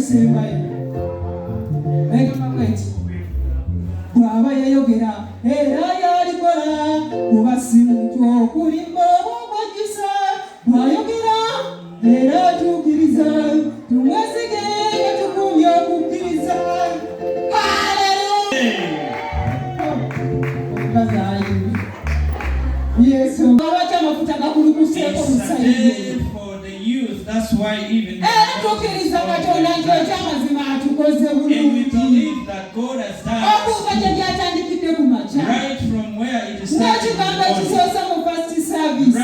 esembayo egamba bweti bw'aba yayogera era yalikola kuba si muntu okulimba obwogisa bw'ayogera era atuukiriza tumwesige nga tukumye okukkiriza. Yesu lwaki amafuta gakulukuseeko musayire. That's why even tukkiriza Katonda nti ekyamazima atukoze bulungi okuva gye gyatandikidde ku makya n'ekigambo ekisoosa mu first service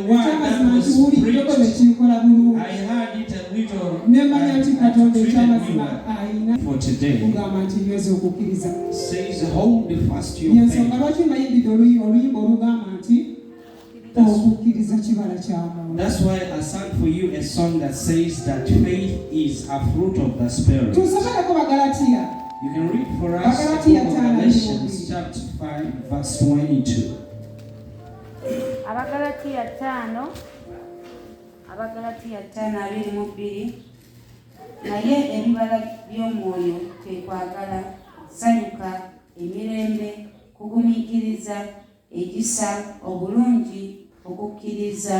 ekyamazima nkiwuliddeko ne kikola bulungi nemanya nti Katonda ekyamazima ayina kugamba nti nyweza okukkiriza. Yensonga lwaki mbayimbidde oluyimba olugamba nti okukkiriza kibala kya muntu. That's why I sang for you a song that says that faith is a fruit of the Spirit. You can read for us the book of Galatians chapter 5 verse 22. Abagalatia 5:22 naye ebibala by'omwoyo kwe kwagala, ssanyuka, emirembe, kugumiikiriza, ekisa, obulungi, okukkiriza,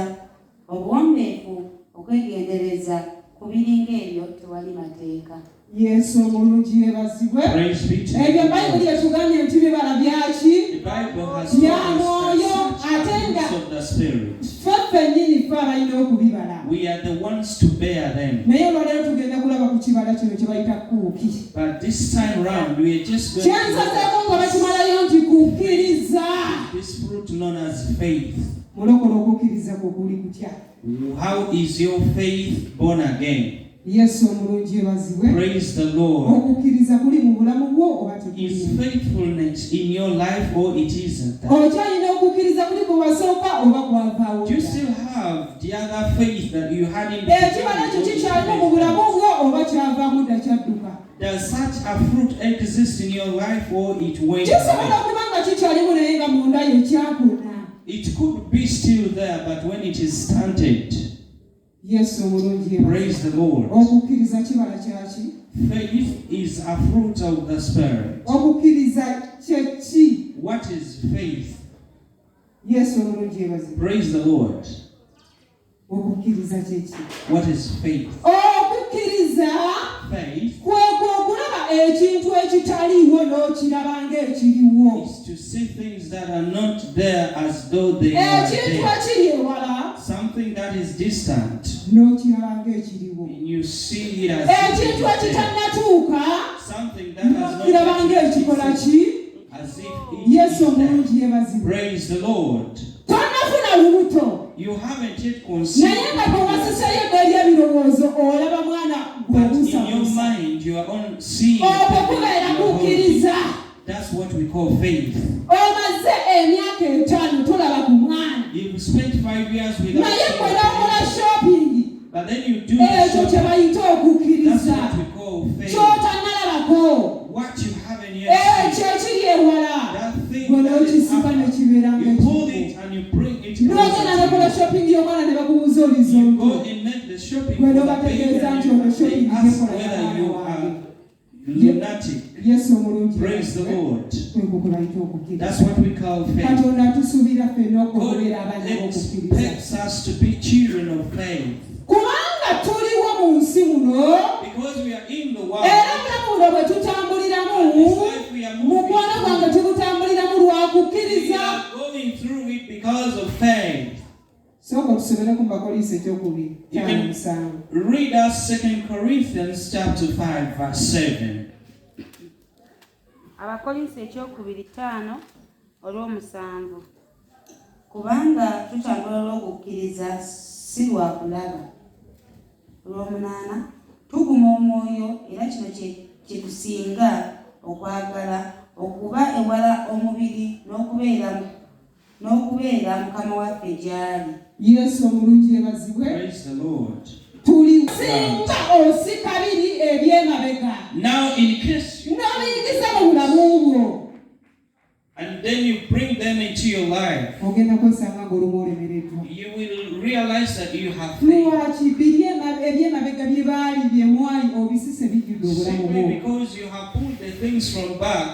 obuwombeefu, okwegendereza, ku biringa ebyo tewali mateeka. Yesu omulungi yeebazibwe. Ebyo Bayibuli etugambye nti bibala byaki? Bya mwoyo. Ate nga ffe nnyini ffe abalina okubibala. Naye olwaleero tugenda kulaba ku kibala kino kye bayita kuuki. Kyensaseeko nga bakimalayo nti kukkiriza. Mulokole okukkiriza kwo kuli kutya? How is your faith born again? Yesu omulungi yeebazibwe. Praise the Lord. Okukkiriza kuli mu bulamu bwo oba tekuli? Is faithfulness in your life or it isn't? Okyalina okukkiriza kuli ku basooka oba kwavaawo? Do you still have the other faith that you had in the ekibala kyo kikyalimu mu bulamu bwo oba kyavaamu dda kyadduka? Does such a fruit exist in your life or it went kisobola okuba nga kikyalimu naye nga munda yo kyakuna. It could be still there, but when it is stunted. Yes, praise the Lord. Faith is a fruit of the Spirit. What is faith? Yes, praise the Lord. What is faith? Faith is to see things that are not there as though they are there. Something that is distant, and you see it as if it is there. Something that has not yet as if it is there. Praise the Lord. You haven't yet conceived, but in your mind you are on seeing. That's what we call faith. You've spent 5 years without shopping, but then you do shopping. That's what we call faith. What you haven't yet seen. That thing that is happening. You pull it and you bring it closer to you. You go and make the shopping for the baby and they ask whether you are lunatic. Yes, praise the Lord. That's what we call faith. God expects us to be children of faith. Because we are in the world, and this life we are moving through, we are going through it because of faith. You can read us 2 Corinthians chapter 5 verse 7. Abakolinso ekyokubiri 5:7. Kubanga tutambula olw'okukkiriza si lwa kulaba. 8. Tuguma omwoyo era kino kye tusinga okwagala okuba ewala omubiri n'okubeera Mukama waffe gy'ali. Yesu omulungi yeebazibwe. Praise the Lord. Tulisinga osikabiri ebyemabega. Now in case you and then you bring them into your life, you will realize that you have faith. ebyemabega bye baali bye mwali obisise bijjudde obulamu Simply bwo. because you have put the things from back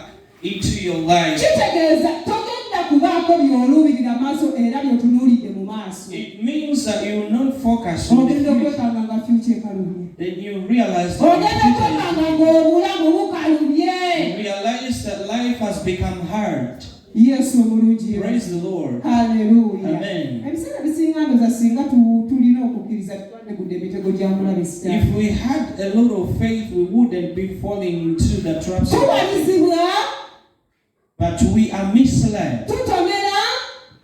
into your life. Kitegeeza togenda kubaako by'oluubirira maaso era by'otunuulidde mu maaso. It means that you will not focus on the Ogenda future. okwekanga nga future ekalubye. Then you realize Ogenda that okwekanga ng'obulamu bukalubye. you realize that life has become hard. Yesu omulungi. Praise the Lord. Hallelujah. Amen. Ebiseera bisinga ndoza singa tulina okukkiriza tutwandegudde emitego gya mulabe sitaani. If we had a lot of faith, we wouldn't be falling into the traps of Tuwalizibwa, but we are misled. tutomera